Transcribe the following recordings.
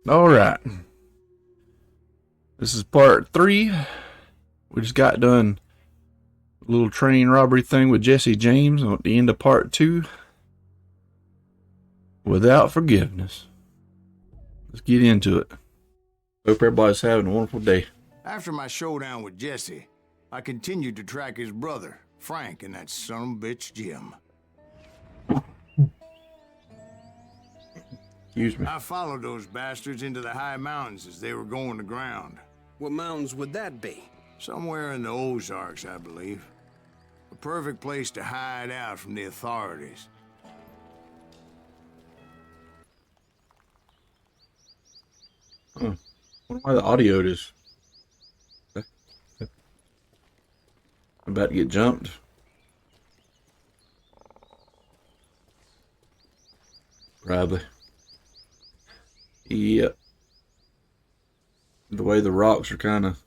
All right. This is part 3. We just got done a little train robbery thing with Jesse James at the end of part 2. Without forgiveness. Let's get into it. Hope everybody's having a wonderful day. After my showdown with Jesse, I continued to track his brother, Frank, and that son of a bitch, Jim. Excuse me. I followed those bastards into the high mountains as they were going to ground. What mountains would that be? Somewhere in the Ozarks, I believe. A perfect place to hide out from the authorities. I wonder why the audio is about to get jumped. Probably. Yep. The way the rocks are kind of...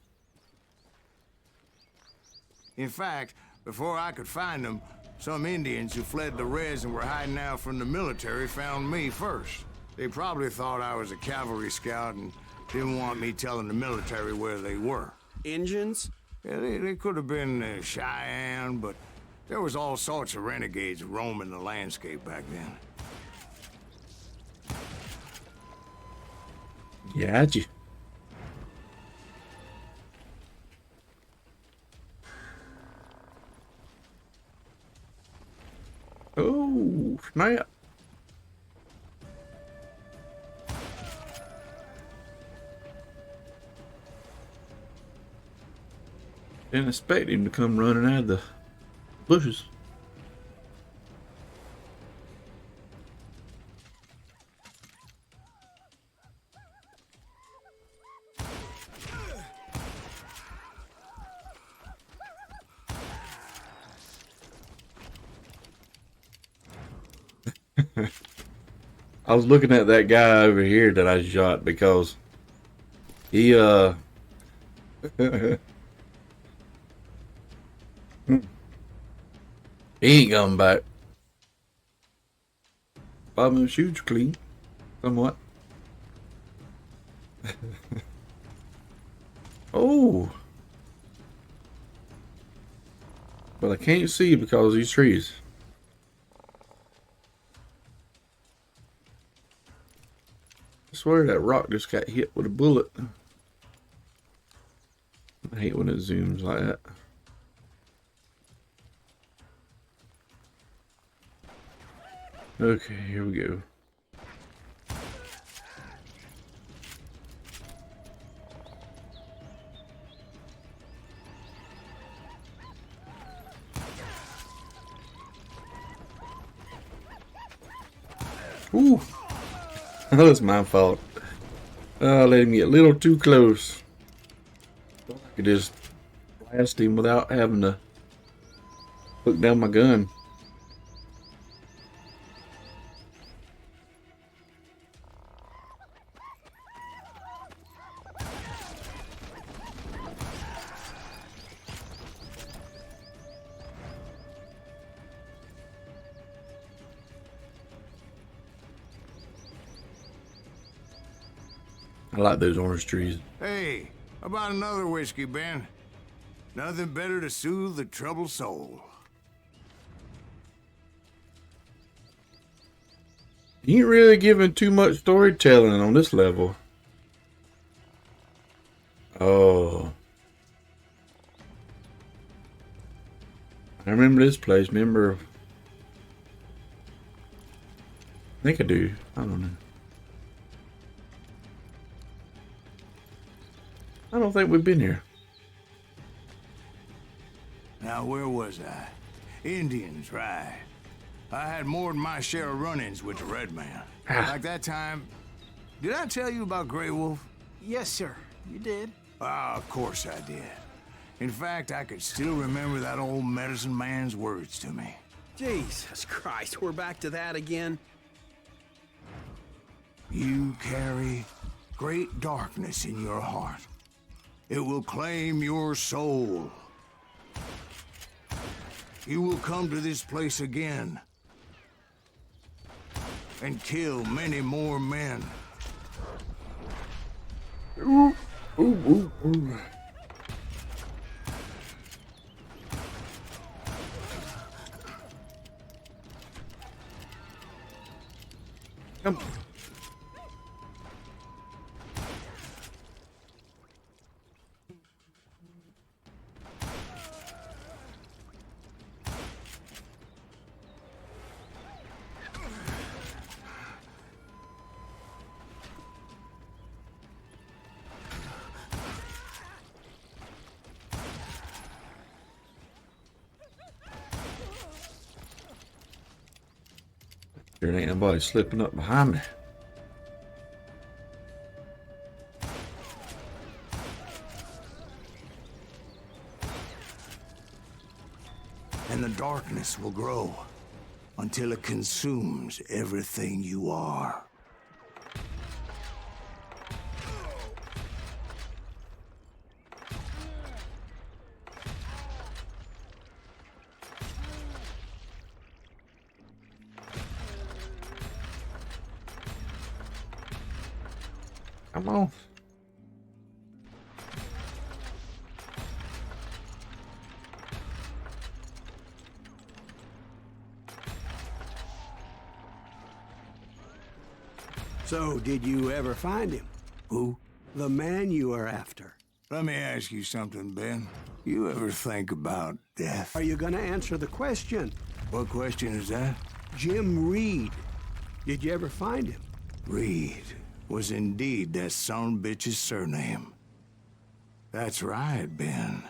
In fact, before I could find them, some Indians who fled the res and were hiding out from the military found me first. They probably thought I was a cavalry scout and didn't want me telling the military where they were. Injuns? Yeah, they could have been Cheyenne, but there was all sorts of renegades roaming the landscape back then. Gotcha. Oh, snap. Didn't expect him to come running out of the bushes. I was looking at that guy over here that I shot because he he ain't coming back. Bob, them shoes clean, somewhat. Oh, but I can't see because of these trees. I swear that rock just got hit with a bullet. I hate when it zooms like that. Okay, here we go. Ooh. That was my fault. I let him get a little too close. I could just blast him without having to put down my gun. I like those orange trees. Hey, how about another whiskey, Ben? Nothing better to soothe the troubled soul. You ain't really giving too much storytelling on this level. Oh. I remember this place. Remember... I think I do. I don't know. I don't think we've been here. Now, where was I? Indians, right. I had more than my share of run-ins with the Red Man. Like that time... Did I tell you about Grey Wolf? Yes, sir. You did. Ah, of course I did. In fact, I could still remember that old medicine man's words to me. Jesus Christ, we're back to that again. You carry great darkness in your heart. It will claim your soul. You will come to this place again and kill many more men. Ooh, ooh, ooh, ooh. Come on. There ain't nobody slipping up behind me. And the darkness will grow until it consumes everything you are. Come on. So, did you ever find him? Who? The man you are after. Let me ask you something, Ben. You ever think about death? Are you gonna answer the question? What question is that? Jim Reed. Did you ever find him? Reed was indeed that sonbitch's surname. That's right, Ben.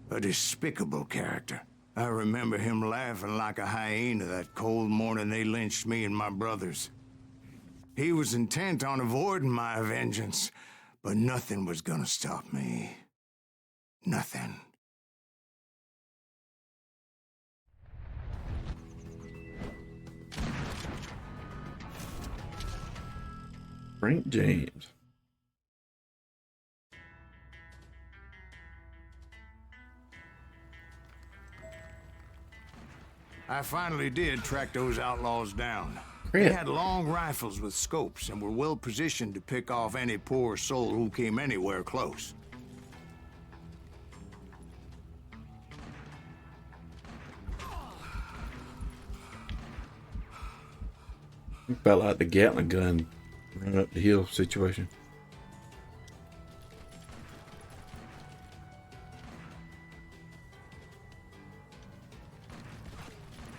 A despicable character. I remember him laughing like a hyena that cold morning they lynched me and my brothers. He was intent on avoiding my vengeance, but nothing was gonna stop me. Nothing. Frank James. I finally did track those outlaws down. Great. They had long rifles with scopes and were well positioned to pick off any poor soul who came anywhere close. Felt like the Gatling gun run up the hill situation.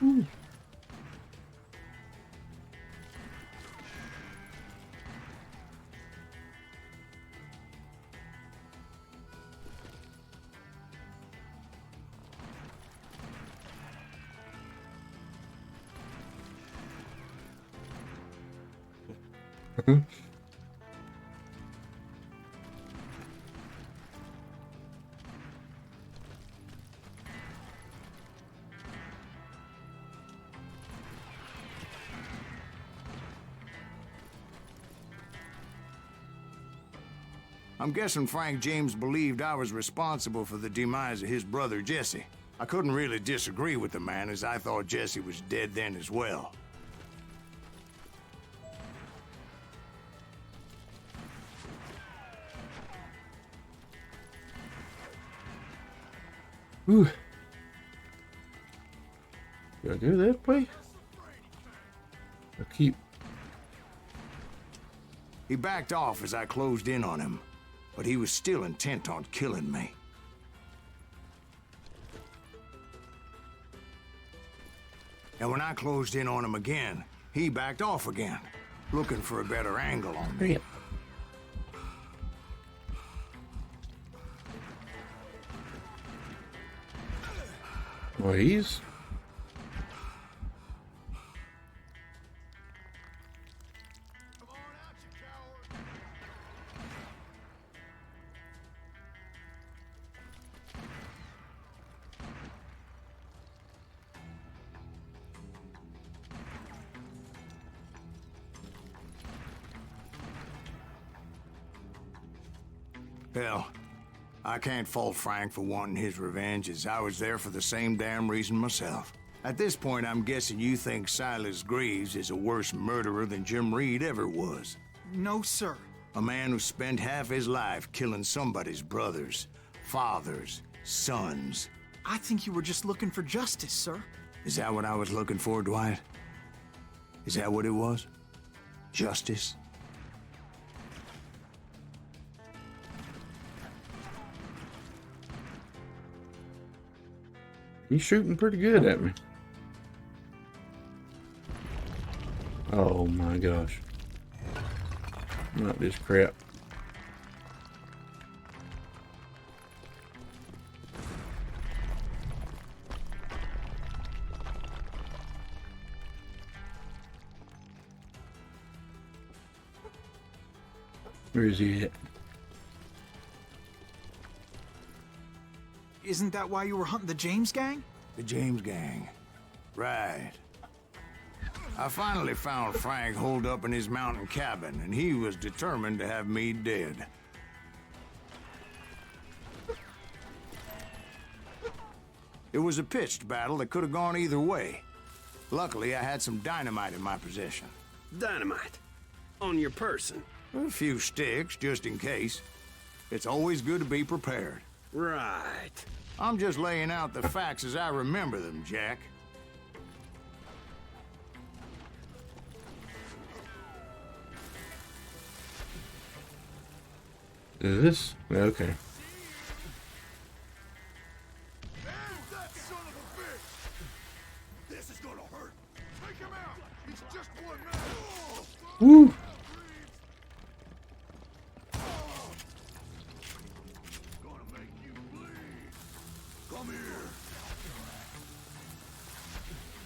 Ooh. I'm guessing Frank James believed I was responsible for the demise of his brother Jesse. I couldn't really disagree with the man, as I thought Jesse was dead then as well. Ooh. Did I go that way? I'll keep. He backed off as I closed in on him, but he was still intent on killing me. And when I closed in on him again, he backed off again, looking for a better angle on me. Well, he's. Hell, I can't fault Frank for wanting his revenge, as I was there for the same damn reason myself. At this point, I'm guessing you think Silas Greaves is a worse murderer than Jim Reed ever was. No, sir. A man who spent half his life killing somebody's brothers, fathers, sons. I think you were just looking for justice, sir. Is that what I was looking for, Dwight? Is that what it was? Justice? He's shooting pretty good at me. Oh my gosh. Not this crap. Where is he at? Isn't that why you were hunting the James gang? The James gang. Right. I finally found Frank holed up in his mountain cabin, and he was determined to have me dead. It was a pitched battle that could have gone either way. Luckily, I had some dynamite in my possession. Dynamite. On your person. A few sticks, just in case. It's always good to be prepared. Right. I'm just laying out the facts as I remember them, Jack. Is this? Okay. That son of a bitch! This is gonna hurt. Take him out. He's just one man. Woo! Gonna make you bleed. Come here.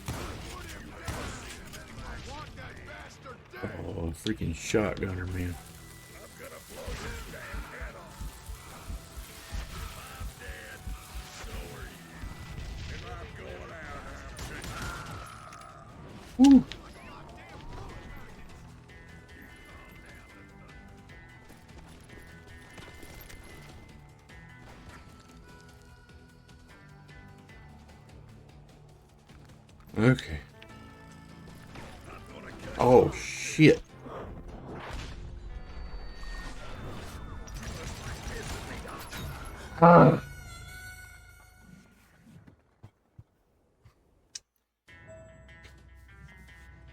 Put him down. I want that bastard dead. Oh, freaking shotgunner, man. I'm gonna blow his damn head off. I'm dead. So are you. If I'm going out, I'm Woo! Okay. Oh, shit. Ah.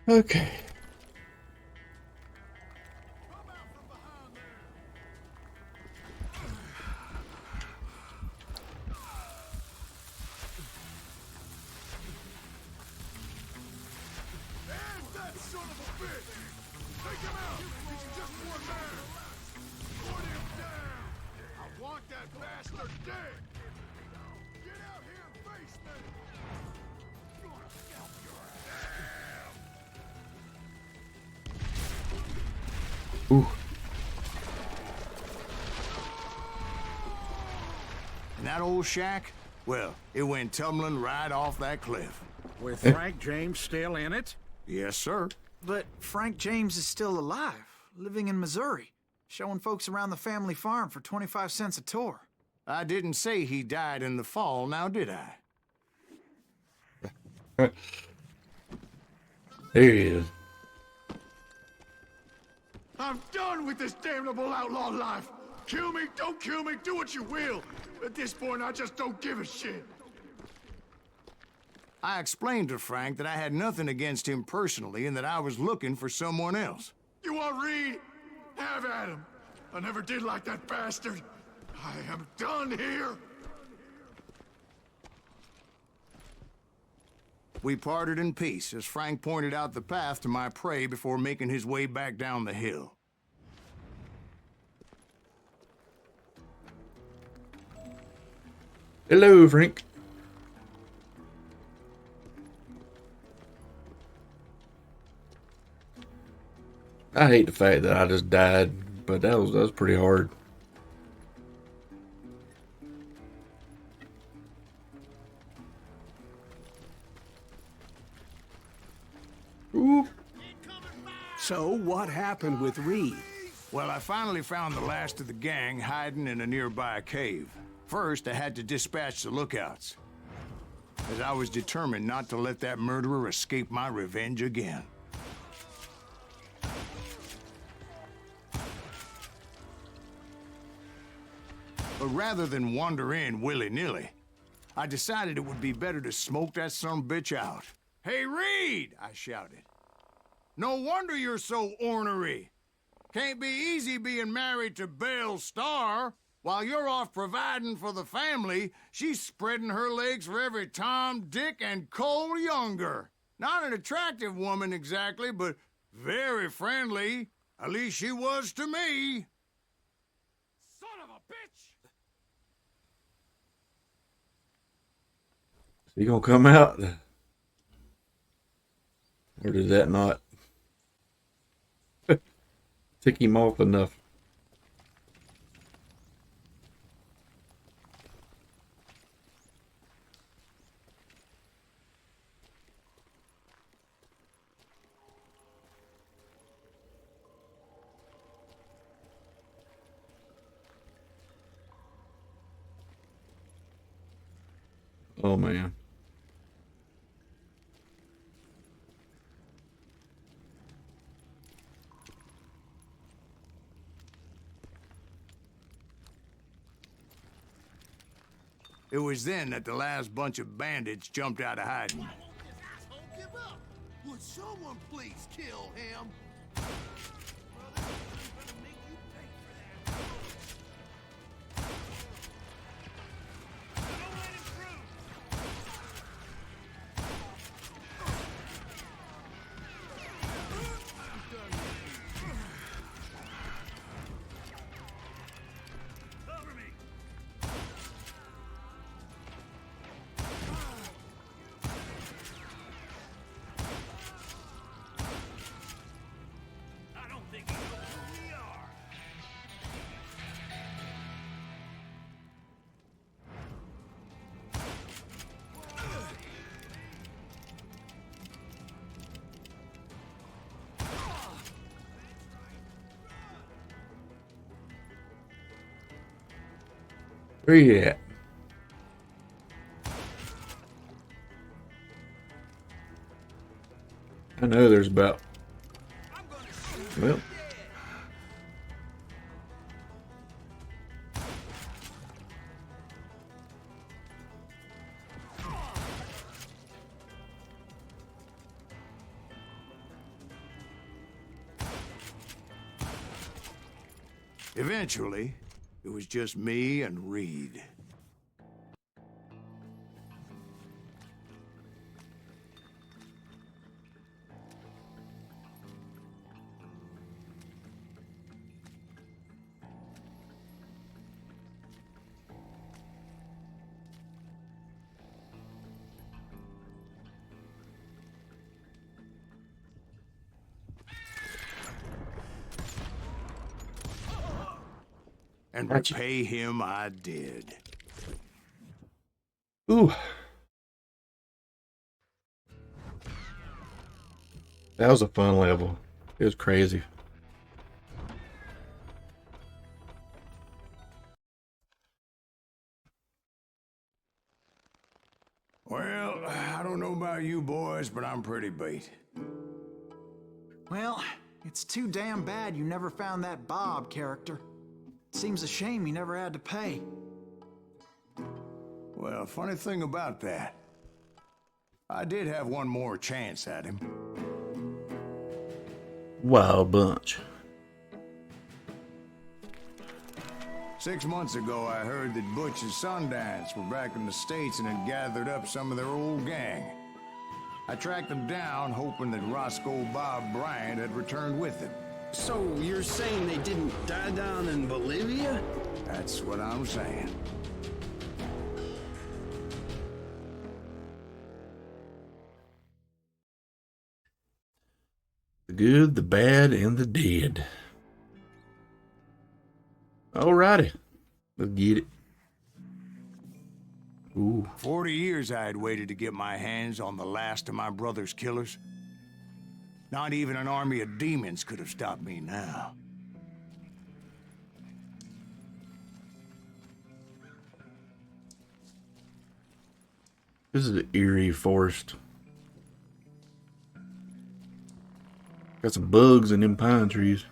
Okay. There's that son of a bitch! Take him out! He's just one man! Put him down! I want that bastard dead! Get out here and face me! Gonna scalp your ass! Ooh. And that old shack? Well, it went tumbling right off that cliff. With Frank James still in it? Yes, sir. But Frank James is still alive, living in Missouri, showing folks around the family farm for 25 cents a tour. I didn't say he died in the fall, now did I? There he is. I'm done with this damnable outlaw life! Kill me, don't kill me, do what you will! At this point, I just don't give a shit! I explained to Frank that I had nothing against him personally and that I was looking for someone else. You want Reed? Have at him! I never did like that bastard! I am done here! We parted in peace as Frank pointed out the path to my prey before making his way back down the hill. Hello, Frank. I hate the fact that I just died, but that was pretty hard. Ooh. So what happened with Reed? Well, I finally found the last of the gang hiding in a nearby cave. First, I had to dispatch the lookouts, as I was determined not to let that murderer escape my revenge again. But rather than wander in willy-nilly, I decided it would be better to smoke that sumbitch out. "Hey, Reed!" I shouted. "No wonder you're so ornery. Can't be easy being married to Belle Starr. While you're off providing for the family, she's spreading her legs for every Tom, Dick, and Cole Younger. Not an attractive woman exactly, but very friendly. At least she was to me." Son of a bitch! Is he gonna come out? Or did that not tick him off enough? Oh man. It was then that the last bunch of bandits jumped out of hiding. Why won't this asshole give up? Would someone please kill him? Brother, I'm gonna make you pay for that. Don't let him through. Cover me. I don't think he knows who we are. Where you at? I know there's about, well, Eventually, it was just me and Reed. And Gotcha. repay him I did. ooh. That was a fun level. It was crazy. Well, I don't know about you boys, but I'm pretty beat. Well, it's too damn bad you never found that Bob character. Seems a shame you never had to pay. Well, funny thing about that, I did have one more chance at him. Wild bunch. 6 months ago, I heard that Butch and Sundance were back in the States and had gathered up some of their old gang. I tracked them down, hoping that Roscoe Bob Bryant had returned with them. So you're saying they didn't die down in Bolivia? That's what I'm saying. The good, the bad, and the dead. Alrighty. Let's get it. Ooh. 40 years I had waited to get my hands on the last of my brother's killers. Not even an army of demons could have stopped me now. This is an eerie forest. Got some bugs in them pine trees.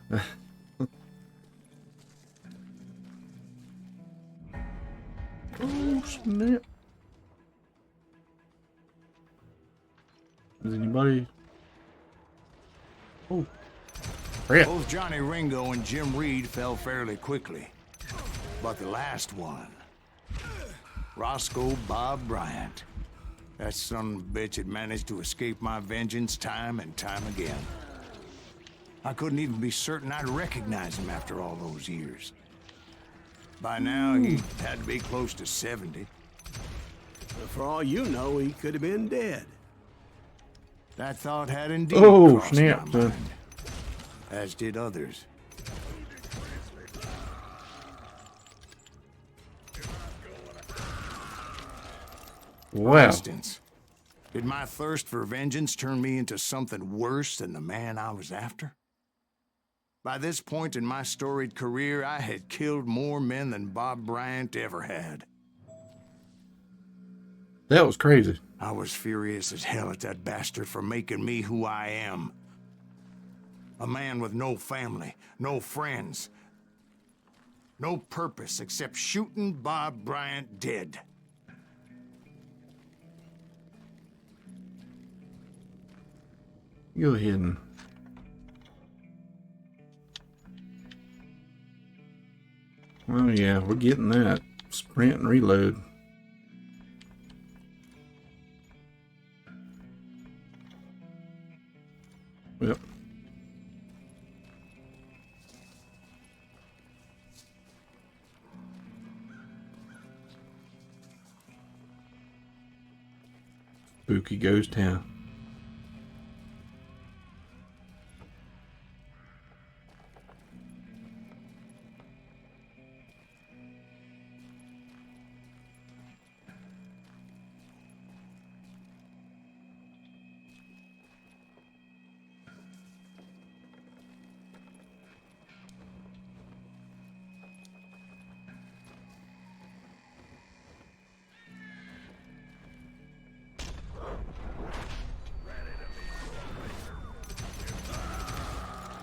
Oh, snap. Is anybody? Oh. Crap. Both Johnny Ringo and Jim Reed fell fairly quickly. But the last one, Roscoe Bob Bryant, that son of a bitch had managed to escape my vengeance time and time again. I couldn't even be certain I'd recognize him after all those years. By now, he had to be close to 70. But for all you know, he could have been dead. That thought had indeed Oh, crossed snap, my son. mind, as did others. For Wow. instance, did my thirst for vengeance turn me into something worse than the man I was after? By this point in my storied career, I had killed more men than Bob Bryant ever had. That was crazy. I was furious as hell at that bastard for making me who I am. A man with no family, no friends, no purpose except shooting Bob Bryant dead. Go ahead and... Oh yeah, we're getting that. Sprint and reload. Yep. Spooky ghost town.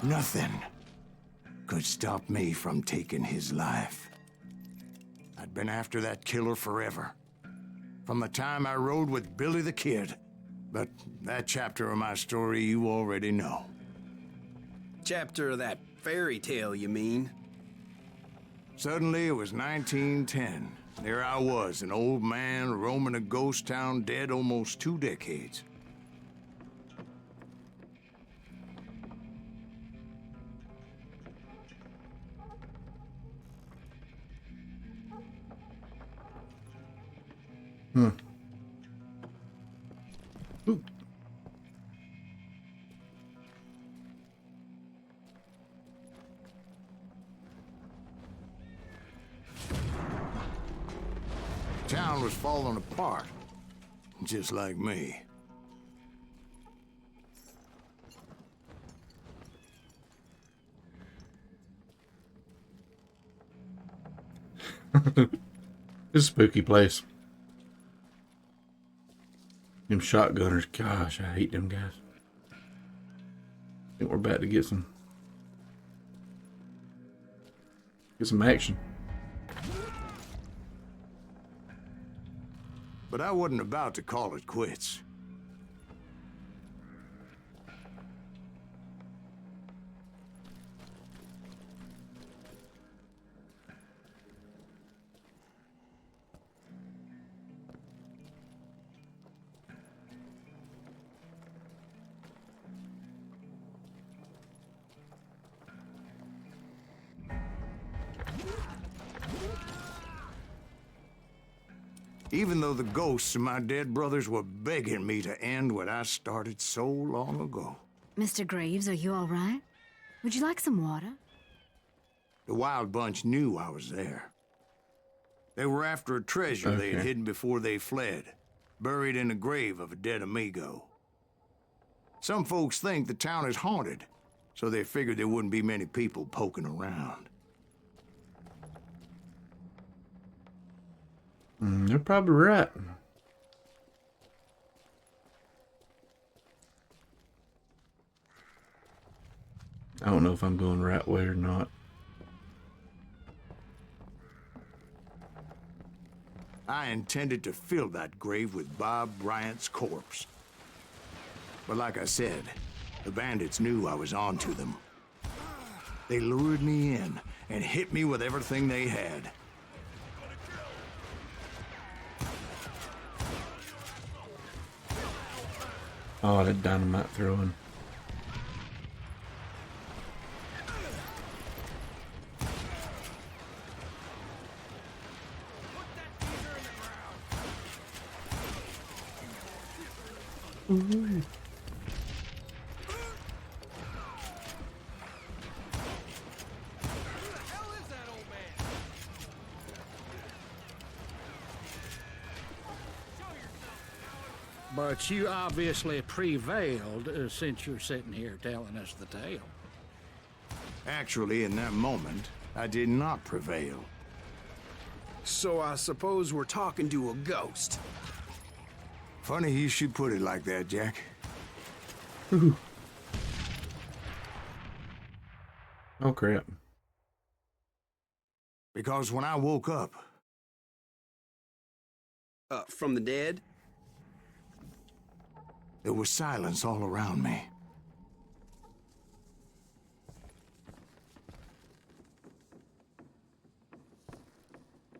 Nothing could stop me from taking his life. I'd been after that killer forever. From the time I rode with Billy the Kid. But that chapter of my story you already know. Chapter of that fairy tale, you mean? Suddenly it was 1910. There I was, an old man roaming a ghost town dead almost 2 decades. Ooh. Town was falling apart, just like me. It's a spooky place. Them shotgunners, gosh, I hate them guys. I think we're about to get some action. But I wasn't about to call it quits. Even though the ghosts of my dead brothers were begging me to end what I started so long ago. Mr. Graves, are you all right? Would you like some water? The Wild Bunch knew I was there. They were after a treasure they had Okay. hidden before they fled, buried in the grave of a dead amigo. Some folks think the town is haunted, so they figured there wouldn't be many people poking around. They're probably right. I don't know if I'm going the right way or not. I I intended to fill that grave with Bob Bryant's corpse. But like I said, the bandits knew I was on to them. They lured me in and hit me with everything they had. Oh, that dynamite throwing. Ooh. But you obviously prevailed since you're sitting here telling us the tale. Actually, in that moment, I did not prevail. So I suppose we're talking to a ghost. Funny you should put it like that, Jack. Ooh. Oh, crap. Because when I woke up, From the dead? there was silence all around me.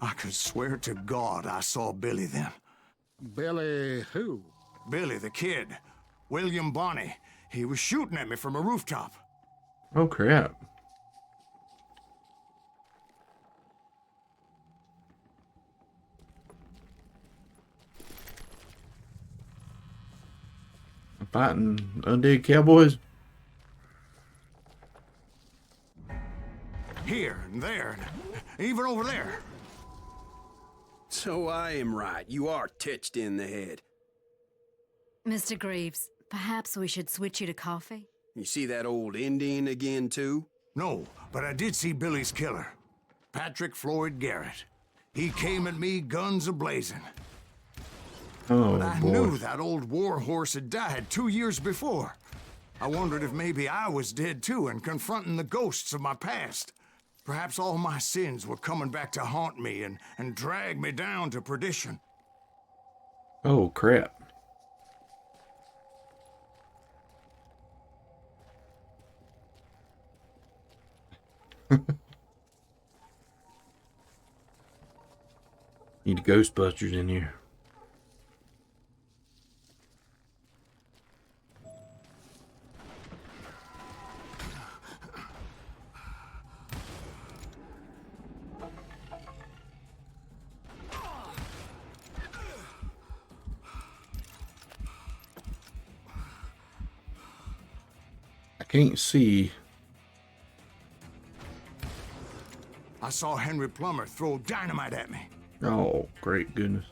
I could swear to God I saw Billy then. Billy who? Billy the kid. William Bonney. He was shooting at me from a rooftop. Oh, crap. Fighting undead cowboys? Here and there, and even over there. So I am right. You are touched in the head. Mr. Greaves, perhaps we should switch you to coffee? You see that old Indian again, too? No, but I did see Billy's killer, Patrick Floyd Garrett. He came at me guns a-blazing. Oh, But I boy. knew that old war horse had died 2 years before. I wondered if maybe I was dead too and confronting the ghosts of my past. Perhaps all my sins were coming back to haunt me and drag me down to perdition. Oh, crap. Need Ghostbusters in here. I can't see. I saw Henry Plummer throw dynamite at me. Oh, great goodness.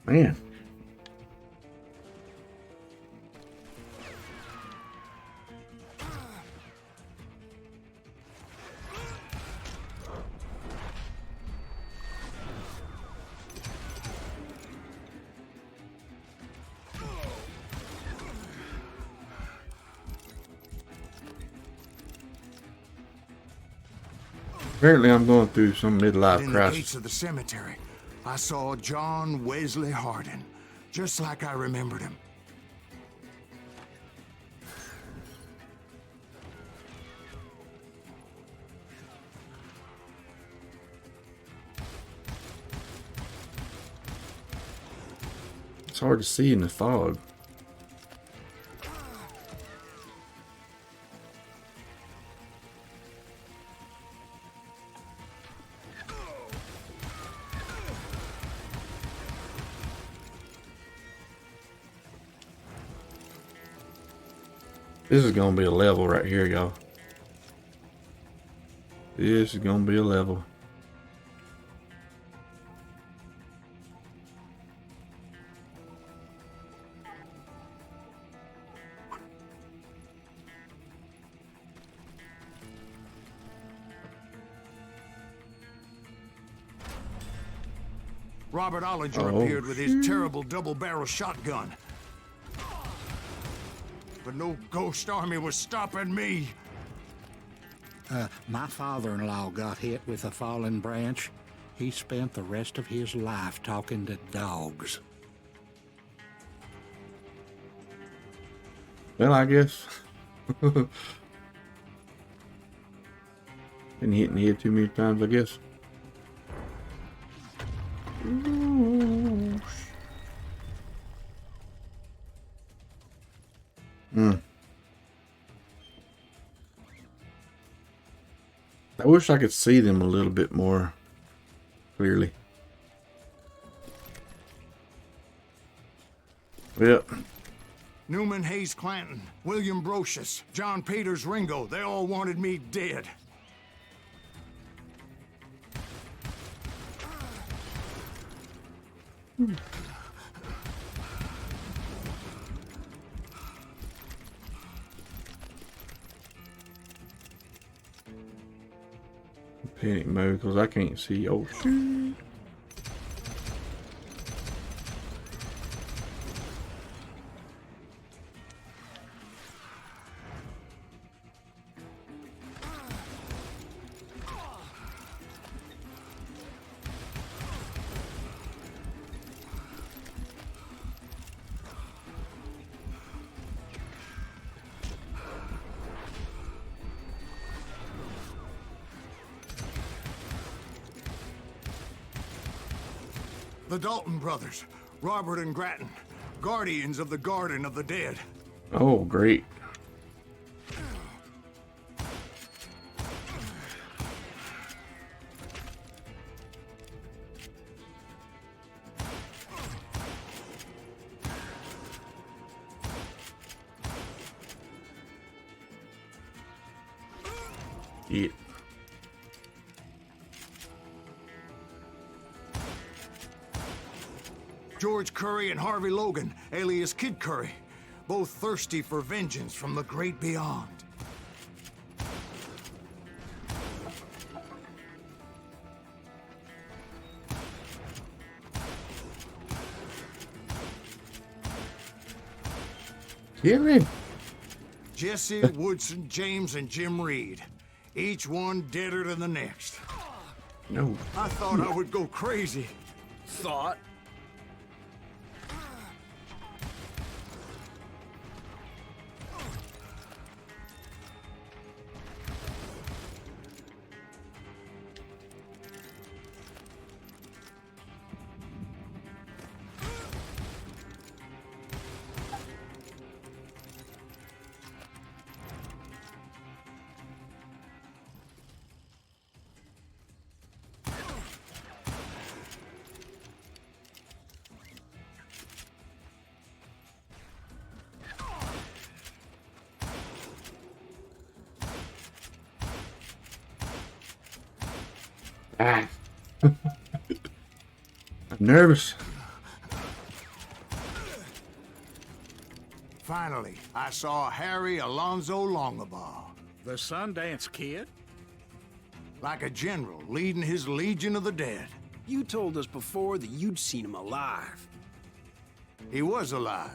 Man. Apparently I'm going through some midlife In the gates crisis. of the cemetery, I saw John Wesley Hardin, just like I remembered him. It's hard to see in the fog. This is gonna be a level right here, y'all. This is gonna be a level. Robert Ollinger Oh. appeared with his terrible double-barrel shotgun. But no ghost army was stopping me. My father-in-law got hit with a fallen branch. He spent the rest of his life talking to dogs. Well, I guess. Been hitting the head too many times, I guess. I wish I could see them a little bit more clearly. Yep. Newman Hayes Clanton, William Brocious, John Peters Ringo, they all wanted me dead. Panic mode because I can't see. Oh, shoot. The Dalton brothers, Robert and Grattan, guardians of the Garden of the Dead. Oh, great. Yeah. George Curry and Harvey Logan, alias Kid Curry, both thirsty for vengeance from the great beyond. Kill him. Jesse, Woodson, James, and Jim Reed. Each one deader than the next. No. I thought I would go crazy. Thought? Ah. I'm nervous. Finally, I saw Harry Alonzo Longabaugh. The Sundance Kid? Like a general leading his Legion of the Dead. You told us before that you'd seen him alive. He was alive.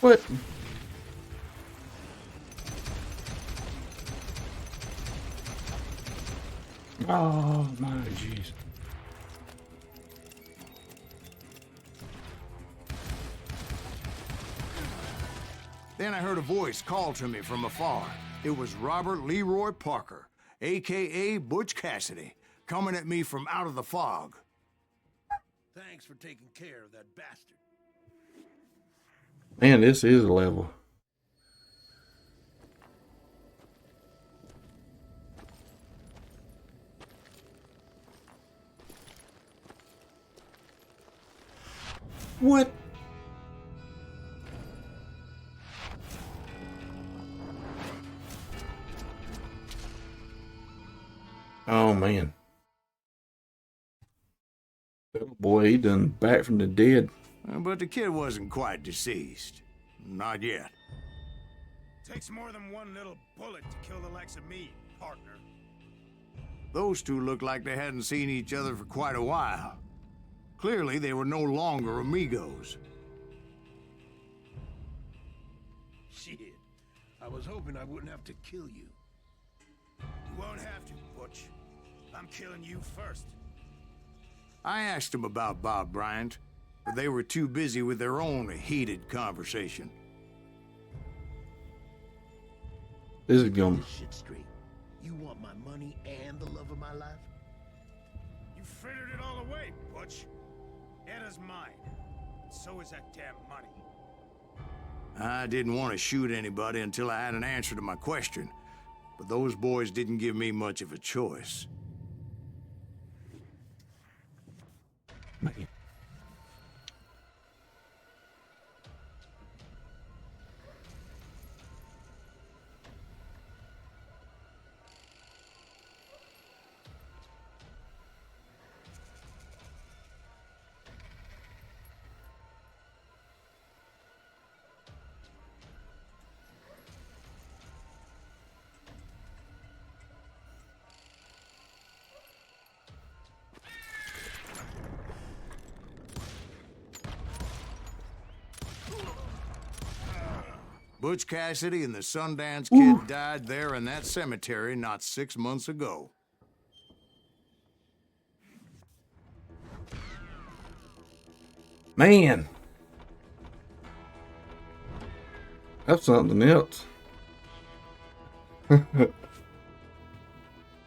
What? Oh my jeez. Then I heard a voice call to me from afar. It was Robert Leroy Parker, a.k.a. Butch Cassidy, coming at me from out of the fog. Thanks for taking care of that bastard. Man, this is a level. What? Oh man. he done back from the dead. But the kid wasn't quite deceased. Not yet. Takes more than one little bullet to kill the likes of me, partner. Those two looked like they hadn't seen each other for quite a while. Clearly, they were no longer amigos. Shit. I was hoping I wouldn't have to kill you. You won't have to, Butch. I'm killing you first. I asked them about Bob Bryant, but they were too busy with their own heated conversation. This is going. This shit straight. You want my money and the love of my life? You frittered it all away, Butch. Edda's mine. So is that damn money. I didn't want to shoot anybody until I had an answer to my question, but those boys didn't give me much of a choice. Man. Butch Cassidy and the Sundance Kid died there in that cemetery not 6 months ago. Man. That's something else.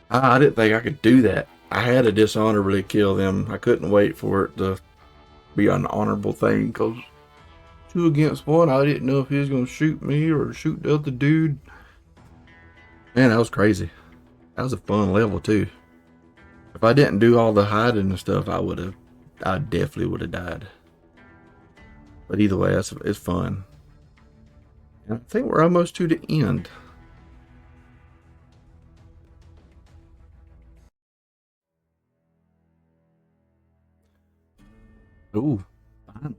I didn't think I could do that. I had to dishonorably kill them. I couldn't wait for it to be an honorable thing, because 2 against 1, I didn't know if he was going to shoot me or shoot the other dude. Man, that was crazy. That was a fun level, too. If I didn't do all the hiding and stuff, I definitely would have died. But either way, it's fun. And I think we're almost to the end. Ooh, fine.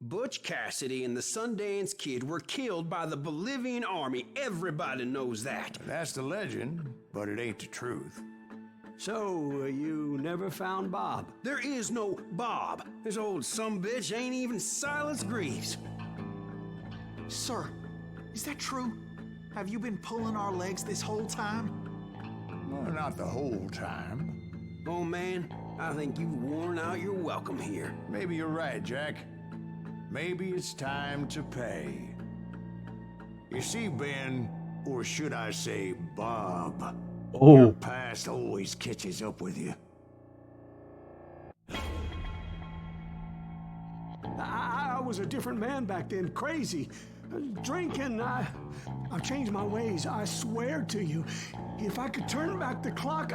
Butch Cassidy and the Sundance Kid were killed by the Bolivian army. Everybody knows that. That's the legend, but it ain't the truth. So, you never found Bob? There is no Bob. This old sumbitch ain't even Silas Greaves. Sir, is that true? Have you been pulling our legs this whole time? Well, not the whole time. Oh, man, I think you've worn out your welcome here. Maybe you're right, Jack. Maybe it's time to pay. You see, Ben, or should I say Bob, your past always catches up with you. I was a different man back then, crazy. Drinking, I've changed my ways, I swear to you. If I could turn back the clock,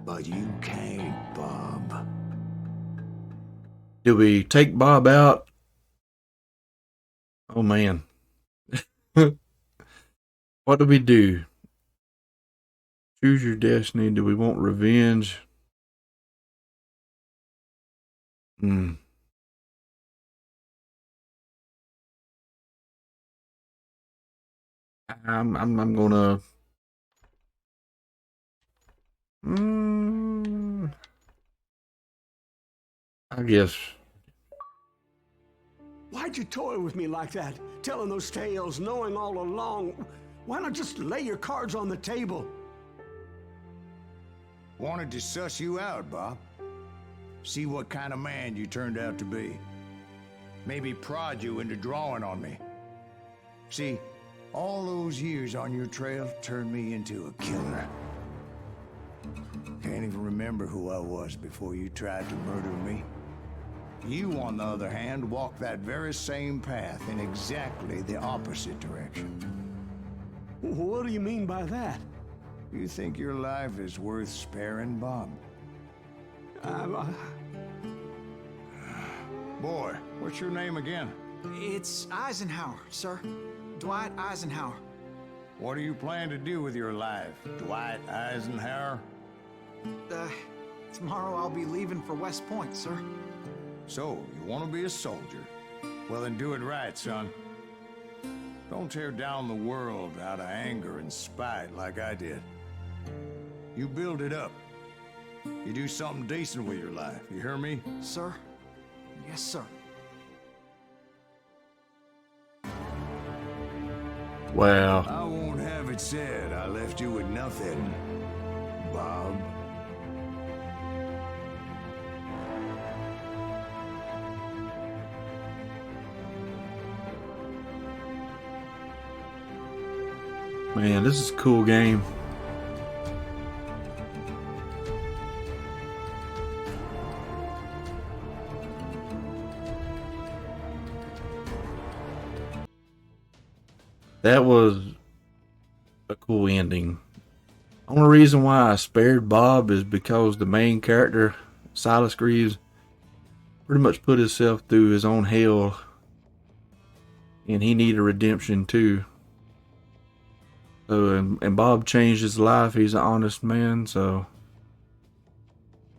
But you can't, Bob. Do we take Bob out? Oh, man. What do we do? Choose your destiny. Do we want revenge? I'm gonna. I guess. why'd you toy with me like that? Telling those tales, knowing all along. Why not just lay your cards on the table? Wanted to suss you out, Bob. See what kind of man you turned out to be. Maybe prod you into drawing on me. See, all those years on your trail turned me into a killer. Can't even remember who I was before you tried to murder me. You, on the other hand, walked that very same path in exactly the opposite direction. What do you mean by that? You think your life is worth sparing, Bob? Boy, what's your name again? It's Eisenhower, sir. Dwight Eisenhower. What do you plan to do with your life, Dwight Eisenhower? Tomorrow I'll be leaving for West Point, sir. So, you want to be a soldier? Well, then do it right, son. Don't tear down the world out of anger and spite like I did. You build it up. You do something decent with your life. You hear me? Sir? Yes, sir. Wow. I won't have it said I left you with nothing, Bob. Man, this is a cool game. That was a cool ending. Only reason why I spared Bob is because the main character, Silas Greaves, pretty much put himself through his own hell, and he needed redemption too. So, and Bob changed his life. He's an honest man, so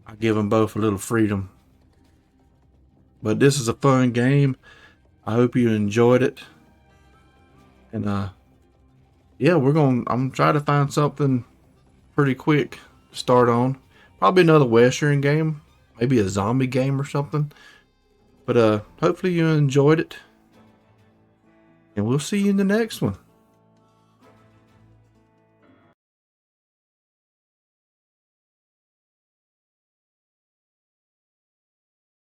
I give them both a little freedom. But this is a fun game. I hope you enjoyed it. And yeah, I'm gonna try to find something pretty quick to start on. Probably another Western game, maybe a zombie game or something. But hopefully you enjoyed it. And we'll see you in the next one.